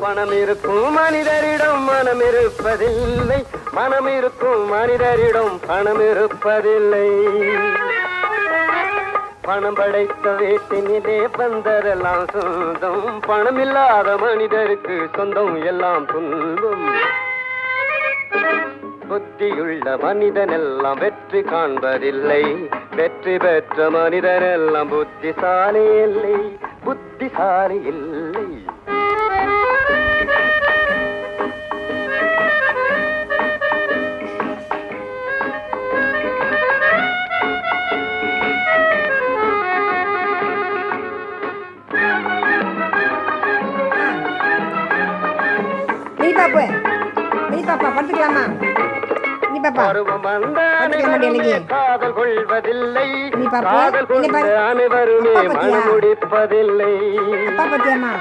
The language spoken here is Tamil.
பணம் இருக்கும் மனிதரிடம் மனம் இருப்பதில்லை, மனம் இருக்கும் மனிதரிடம் பணம் இருப்பதில்லை. பணம் படைத்த வீட்டினிலே வந்ததெல்லாம் சொந்தம், பணம் இல்லாத மனிதருக்கு சொந்தம் எல்லாம் துன்பம். புத்தியுள்ள மனிதன் எல்லாம் வெற்றி காண்பதில்லை, வெற்றி பெற்ற மனிதன் எல்லாம் புத்திசாலி இல்லை, புத்திசாலி இல்லை. படுத்துக்கலாமா? நீ பாப்பா காதல் கொள்வதில்லை, காதல் கொண்ட அனைவருமே மனம் முடிப்பதில்லை. அப்பா பத்தியாமா?